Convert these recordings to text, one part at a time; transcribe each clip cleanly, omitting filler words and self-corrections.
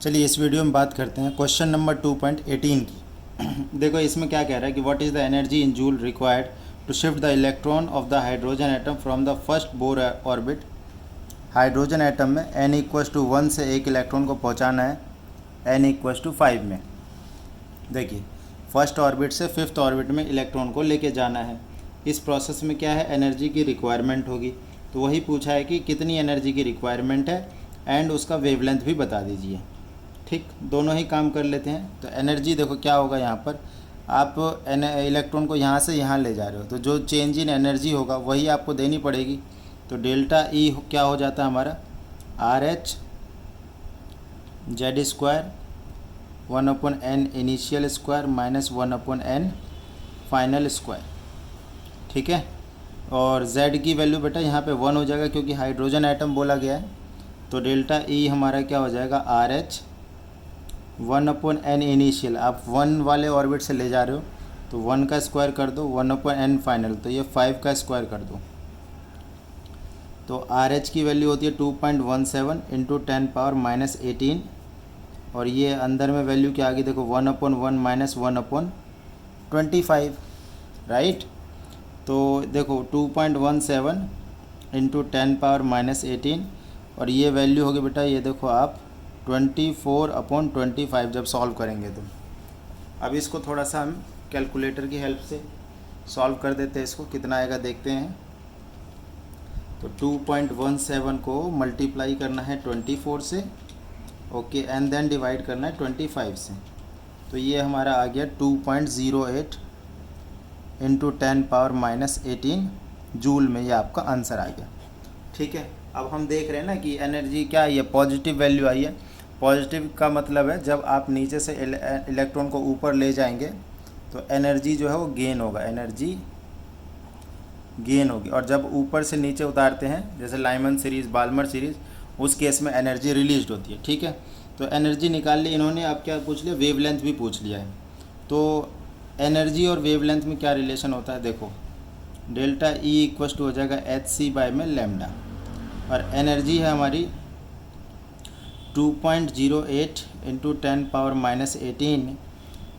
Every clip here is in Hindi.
चलिए इस वीडियो में बात करते हैं क्वेश्चन नंबर 2.18 की। देखो इसमें क्या कह रहा है कि what is the energy in joule required to shift the electron of the hydrogen atom from the first Bohr orbit. Hydrogen atom में n=1 से एक इलेक्ट्रॉन को पहुंचाना है n=5 में। देखिए फर्स्ट ऑर्बिट से फिफ्थ ऑर्बिट में इलेक्ट्रॉन को लेके जाना है। इस प्रोसेस में क्या है, एनर्जी की रिक्वायरमेंट होगी। तो वही पूछा है कि कितनी एनर्जी की रिक्वायरमेंट है एंड उसका वेवलेंथ भी बता दीजिए। ठीक, दोनों ही काम कर लेते हैं। तो एनर्जी देखो क्या होगा, यहाँ पर आप इलेक्ट्रॉन को यहाँ से यहाँ ले जा रहे हो तो जो चेंज इन एनर्जी होगा वही आपको देनी पड़ेगी। तो डेल्टा ई क्या हो जाता है हमारा, RH Z² 1/n initial square minus 1/n final square. ठीक है, और Z की वैल्यू बेटा यहाँ पे 1 हो जाएगा क्योंकि हाइड्रोजन एटम बोला गया है। तो डेल्टा ई हमारा क्या हो जाएगा, RH 1/n इनिशियल, आप 1 वाले ऑर्बिट से ले जा रहे हो तो 1 का स्क्वायर कर दो, 1/n फाइनल, तो ये 5 का स्क्वायर कर दो। तो RH की वैल्यू होती है 2.17 इंटू 10⁻⁻18 और ये अंदर में वैल्यू क्या आ गई देखो 1/1 माइनस 1/25, राइट। तो देखो 2.17 इंटू 10⁻⁻18 और ये वैल्यू होगी बेटा, ये देखो आप 24/25 जब सॉल्व करेंगे तो। अब इसको थोड़ा सा हम कैलकुलेटर की हेल्प से सॉल्व कर देते हैं। इसको कितना आएगा देखते हैं। तो 2.17 को मल्टीप्लाई करना है 24 से, ओके, एंड देन डिवाइड करना है 25 से। तो ये हमारा आ गया 2.08 इंटू 10⁻⁻18 जूल में, ये आपका आंसर आ गया। ठीक है, अब हम देख रहे हैं ना कि एनर्जी क्या है, ये पॉजिटिव वैल्यू आई है। पॉजिटिव का मतलब है जब आप नीचे से इलेक्ट्रॉन को ऊपर ले जाएंगे तो एनर्जी जो है वो गेन होगा, एनर्जी गेन होगी। और जब ऊपर से नीचे उतारते हैं जैसे लाइमन सीरीज़, बाल्मर सीरीज़, उस केस में एनर्जी रिलीज होती है। ठीक है, तो एनर्जी निकाल ली इन्होंने। अब क्या पूछ लिया, वेवलेंथ भी पूछ लिया है। तो एनर्जी और वेवलेंथ में क्या रिलेशन होता है, देखो डेल्टा ई इक्वस टू हो जाएगा hc में लैम्डा, और एनर्जी है हमारी 2.08 इंटू 10⁻⁻18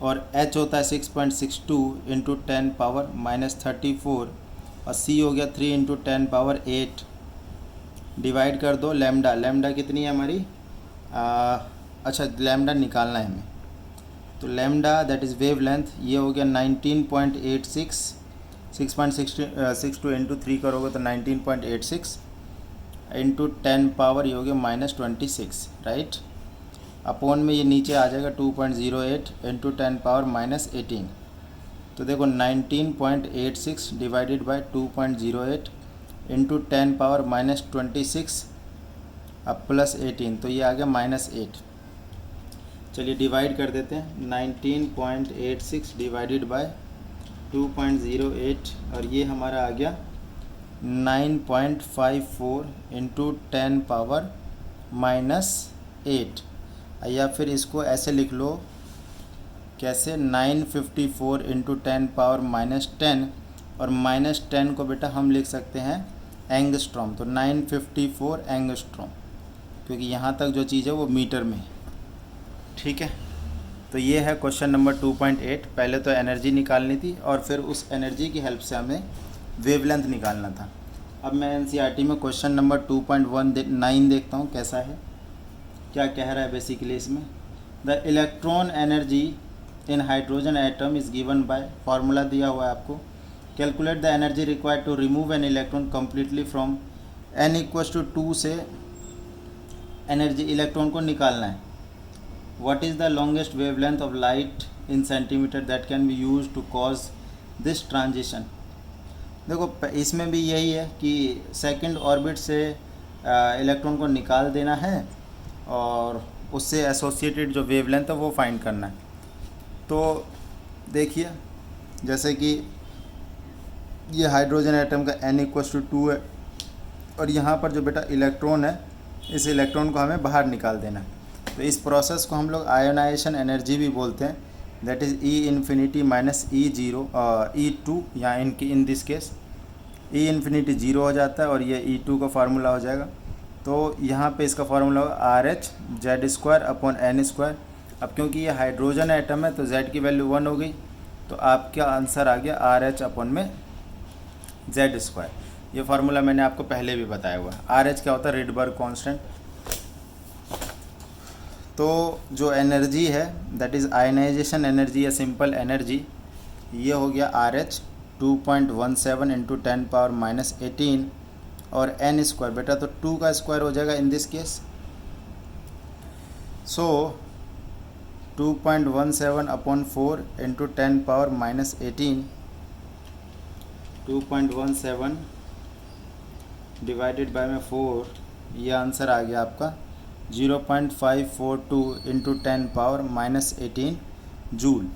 और h होता है 6.62 इंटू 10⁻⁻34 और c हो गया 3 इंटू 10⁻8। डिवाइड कर दो लैम्डा, लैम्डा कितनी है हमारी, अच्छा लैम्डा निकालना है हमें। तो लैम्डा दैट इज़ वेवलेंथ, ये हो गया 19.86, 6.62 इंटू 3 करोगे तो 19.86 इंटू 10 पावर ये हो गया -26, राइट। अपॉन में ये नीचे आ जाएगा 2.08 इंटू 10⁻⁻18। तो देखो 19.86 डिवाइडेड बाई 2.08 इंटू 10⁻⁻26 अब प्लस 18, तो ये आ गया -8। चलिए डिवाइड कर देते हैं, 19.86 डिवाइडेड बाय 2.08 और ये हमारा आ गया 9.54 इंटू 10⁻⁻8। या फिर इसको ऐसे लिख लो, कैसे, 954 इंटू 10⁻⁻10 और -10 को बेटा हम लिख सकते हैं एंगस्ट्रॉम। तो 954 एंगस्ट्रॉम, क्योंकि यहाँ तक जो चीज़ है वो मीटर में है। ठीक है, तो ये है क्वेश्चन नंबर 2.8। पहले तो एनर्जी निकालनी थी और फिर उस एनर्जी की हेल्प से हमें वेवलेंथ निकालना था। अब मैं एनसीईआरटी में क्वेश्चन नंबर 2.19 देखता हूँ कैसा है, क्या कह रहा है बेसिकली इसमें। The electron energy in hydrogen atom is given by, formula दिया हुआ है आपको। Calculate the energy required to remove an electron completely from n=2 से एनर्जी इलेक्ट्रॉन को निकालना है। What is the longest wavelength of light in centimeter that can be used to cause this transition? देखो इसमें भी यही है कि सेकंड ऑर्बिट से इलेक्ट्रॉन को निकाल देना है और उससे एसोसिएटेड जो वेवलेंथ है वो फाइंड करना है। तो देखिए जैसे कि ये हाइड्रोजन एटम का n=2 है और यहाँ पर जो बेटा इलेक्ट्रॉन है, इस इलेक्ट्रॉन को हमें बाहर निकाल देना है। तो इस प्रोसेस को हम लोग आयोनाइजेशन एनर्जी भी बोलते हैं, that is E∞ minus E0 E2, या इन दिस केस E∞ 0 हो जाता है और ये E2 का फार्मूला हो जाएगा तो यहाँ पे इसका फॉर्मूला होगा R H Z square upon N square. अब क्योंकि ये हाइड्रोजन एटम है तो जेड की वैल्यू 1 हो गई, तो आपका आंसर आ गया आर एच अपॉन में जेड स्क्वायर। ये फार्मूला मैंने आपको पहले भी बताया हुआ है। आर एच क्या होता है? Rydberg constant. तो जो एनर्जी है दैट इज़ आयनाइजेशन एनर्जी या सिंपल एनर्जी, ये हो गया आर एच 2.17 इंटू 10⁻⁻18 और एन स्क्वायर बेटा तो 2 का स्क्वायर हो जाएगा in this case. So 2.17 upon 4 into 10⁻⁻18, 2.17 divided by में 4, ये आंसर आ गया आपका 0.542 इंटू 10⁻⁻18 जूल।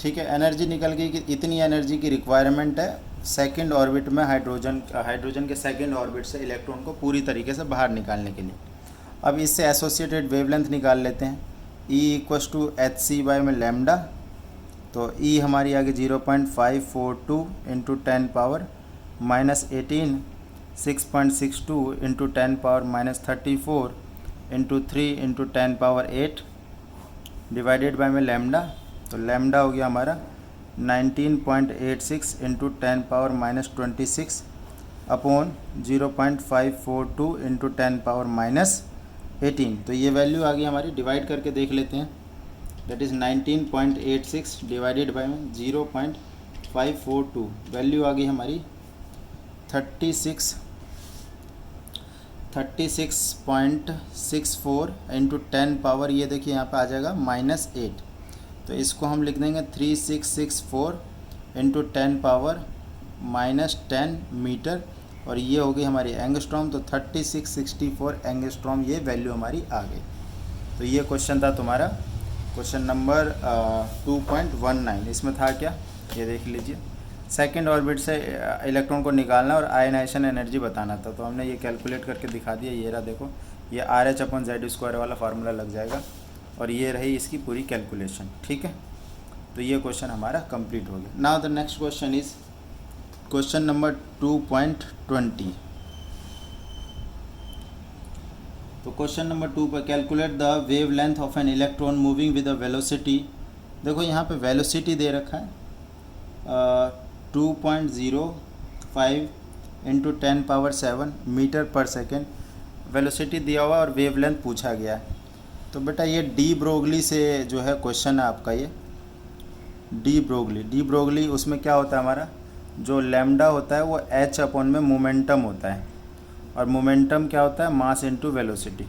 ठीक है, एनर्जी निकल गई कि इतनी एनर्जी की रिक्वायरमेंट है सेकंड ऑर्बिट में हाइड्रोजन के सेकंड ऑर्बिट से इलेक्ट्रॉन को पूरी तरीके से बाहर निकालने के लिए। अब इससे एसोसिएटेड वेवलेंथ निकाल लेते हैं। E equals to H C by में लैम्डा, तो E हमारी आ गई 0.542 into 10⁻⁻18, 6.62 into 10⁻⁻34 into 3 into 10⁻8 divided by में लैम्डा, तो लैम्डा हो गया हमारा 19.86 इंटू 10⁻⁻26 अपॉन 0.542 इंटू 10⁻⁻18। तो ये वैल्यू आ गई हमारी, डिवाइड करके देख लेते हैं। That is 19.86 divided by 0.542, value आ गई हमारी 36.64 इंटू 10 पावर, ये देखिए यहाँ पे आ जाएगा -8, तो इसको हम लिख देंगे 3664 इंटू 10 पावर -10 मीटर, और ये हो गई हमारी एंगस्ट्रॉम। तो 3664 एंगस्ट्रॉम ये वैल्यू हमारी आ गई। तो ये क्वेश्चन था तुम्हारा क्वेश्चन नंबर 2.19। इसमें था क्या, ये देख लीजिए। सेकंड ऑर्बिट से इलेक्ट्रॉन को निकालना और आयनाइजेशन एनर्जी बताना था, तो हमने ये कैलकुलेट करके दिखा दिया। ये रहा देखो, ये R H upon Z square वाला फार्मूला लग जाएगा, और ये रही इसकी पूरी कैलकुलेशन। ठीक है, तो ये क्वेश्चन हमारा कंप्लीट हो गया। Now the next question is question number 2.20। तो क्वेश्चन नंबर 2 पर calculate the wave length of an electron moving with a velocity. देखो यहाँ पे वेलोसिटी दे रखा है 2.05 इंटू 10⁻7 मीटर पर सेकेंड वेलोसिटी दिया हुआ और वेव लेंथ पूछा गया है। तो बेटा ये डी ब्रोगली से जो है क्वेश्चन है आपका, ये डी ब्रोगली उसमें क्या होता है हमारा, जो लैम्डा होता है वो एच अपॉन में मोमेंटम होता है, और मोमेंटम क्या होता है, मास इनटू वेलोसिटी।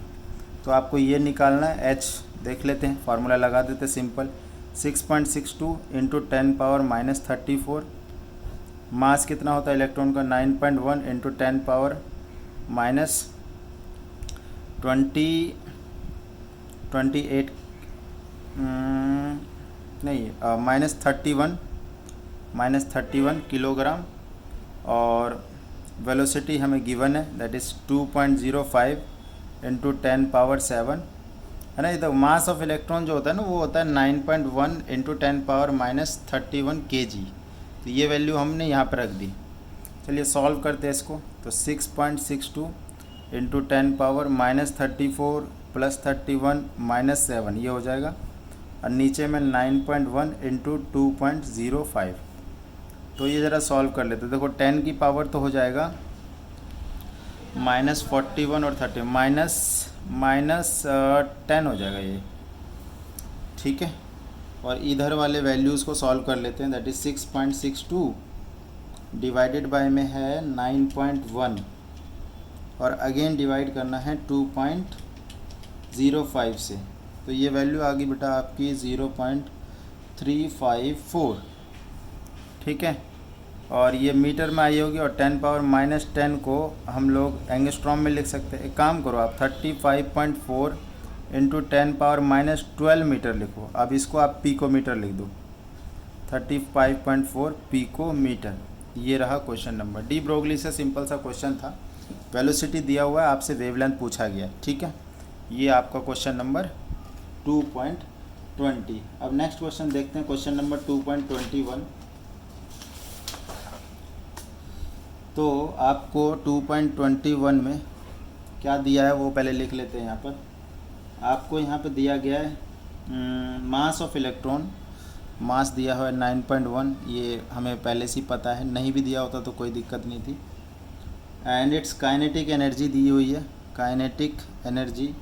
तो आपको ये निकालना है, एच देख लेते हैं, फार्मूला लगा देते हैं सिंपल, 6.62 इंटू 10⁻⁻34। मास कितना होता है इलेक्ट्रॉन का, 9.1 इंटू 10⁻⁻28 नहीं -31 किलोग्राम, और वेलोसिटी हमें गिवन है दैट इज़ 2.05 इंटू 10⁻7 है ना। इधर मास ऑफ इलेक्ट्रॉन जो होता है ना वो होता है 9.1 इंटू 10⁻⁻31 kg। तो ये वैल्यू हमने यहाँ पर रख दी। चलिए सॉल्व करते हैं इसको। तो 6.62 इंटू 10⁻⁻34 प्लस 31 -7 ये हो जाएगा, और नीचे में 9.1 इंटू 2.05। तो ये ज़रा सॉल्व कर लेते। देखो 10 की पावर तो हो जाएगा -41 और 30 -10 हो जाएगा ये। ठीक है, और इधर वाले वैल्यूज़ को सॉल्व कर लेते हैं। दैट इज़ 6.62 डिवाइडेड बाय में है 9.1, और अगेन डिवाइड करना है 2.05 से। तो ये वैल्यू आ गई बेटा आपकी 0.354। ठीक है, और ये मीटर में आई होगी, और 10⁻⁻10 को हम लोग एंगस्ट्रॉम में लिख सकते हैं। एक काम करो आप 35.4 इंटू 10⁻⁻12 मीटर लिखो। अब इसको आप पिकोमीटर लिख दो, 35.4 पिकोमीटर। ये रहा क्वेश्चन नंबर। डी ब्रोगली से सिंपल सा क्वेश्चन था, वेलोसिटी दिया हुआ है, आपसे वेवलेंथ पूछा गया। ठीक है, ये आपका क्वेश्चन नंबर 2.20। अब नेक्स्ट क्वेश्चन देखते हैं, क्वेश्चन नंबर 2.21। तो आपको 2.21 में क्या दिया है वो पहले लिख लेते हैं। यहाँ पर आपको यहाँ पे दिया गया है मास ऑफ इलेक्ट्रॉन, मास दिया हुआ है 9.1, ये हमें पहले से ही पता है, नहीं भी दिया होता तो कोई दिक्कत नहीं थी। एंड इट्स काइनेटिक एनर्जी दी हुई है, काइनेटिक एनर्जी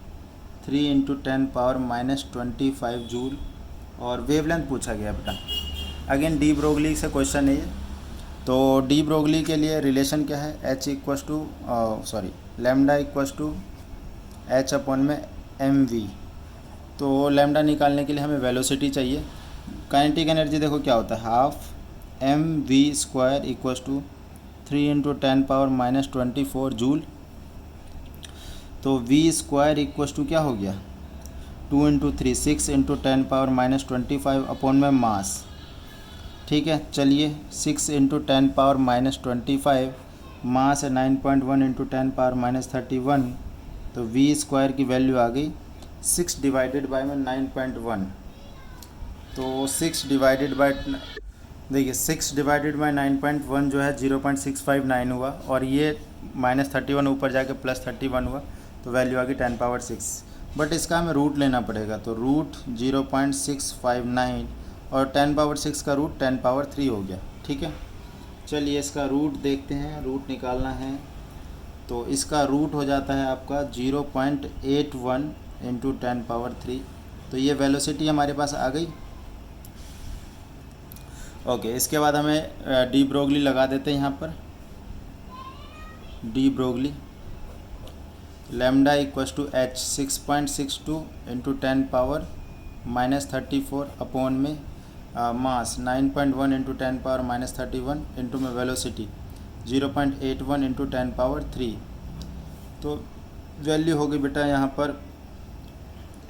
3 × 10⁻⁻25 जूल, और वेवलेंथ पूछा गया बेटा। अगेन डी ब्रोगली से क्वेश्चन है ये। तो डी ब्रोगली के लिए रिलेशन क्या है, H equals to lambda equals to H upon में एम वी। तो लैम्डा निकालने के लिए हमें वेलोसिटी चाहिए। काइनेटिक एनर्जी देखो क्या होता है, half M V square equals to 3 × 10⁻⁻24 joule. तो वी स्क्वायर इक्वस टू क्या हो गया, 2 × 3 6 × 10⁻⁻25 अपॉन में मास। ठीक है, चलिए 6 × 10⁻⁻25, मास है 9.1 × 10⁻⁻31, तो वी स्क्वायर की वैल्यू आ गई 6 डिवाइडेड बाय में 9.1। तो 6 डिवाइडेड बाय, देखिए 6 डिवाइडेड बाय 9.1 जो है 0.659 हुआ, और ये -31 ऊपर जाके +31 हुआ, तो वैल्यू आ गई 10⁻6। बट इसका हमें रूट लेना पड़ेगा, तो रूट 0.659 और 10⁻6 का रूट 10⁻3 हो गया। ठीक है, चलिए इसका रूट देखते हैं, रूट निकालना है। तो इसका रूट हो जाता है आपका 0.81 × 10⁻3। तो ये वेलोसिटी हमारे पास आ गई। ओके, इसके बाद हमें डी ब्रोगली लगा देते हैं यहाँ पर। De Broglie lambda equals to H 6.62 × 10⁻⁻34 upon में मास 9.1 × 10⁻⁻31 इंटू में वेलोसिटी 0.81 × 10⁻3। तो वैल्यू होगी बेटा यहाँ पर,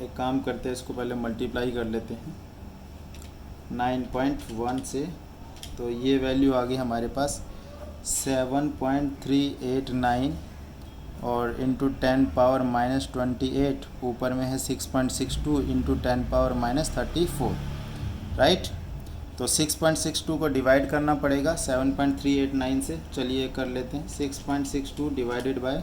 एक काम करते हैं, इसको पहले मल्टीप्लाई कर लेते हैं 9.1 से। तो ये वैल्यू आ गई हमारे पास 7.389 और इंटू 10⁻⁻28, ऊपर में है 6.62 × 10⁻⁻34, राइट। तो 6.62 को डिवाइड करना पड़ेगा 7.389 से। चलिए कर लेते हैं, 6.62 डिवाइडेड बाय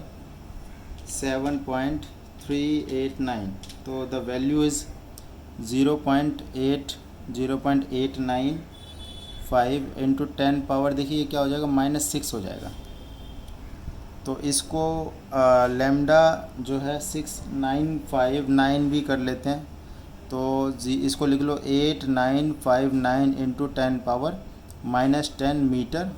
7.389, तो the value is 0.895 into 10 power, देखिए क्या हो जाएगा, -6 हो जाएगा। तो इसको लैम्डा जो है 6959 भी कर लेते हैं, तो इसको लिख लो 8959 इंटू 10⁻⁻10 मीटर।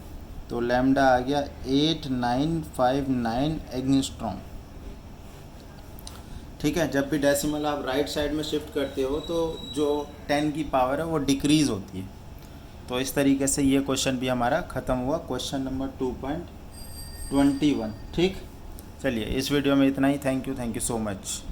तो लैम्डा आ गया 8959 एंगस्ट्रॉम। ठीक है, जब भी डेसिमल आप राइट साइड में शिफ्ट करते हो तो जो 10 की पावर है वो डिक्रीज़ होती है। तो इस तरीके से ये क्वेश्चन भी हमारा ख़त्म हुआ, क्वेश्चन नंबर 2.21। ठीक, चलिए इस वीडियो में इतना ही। Thank you so much.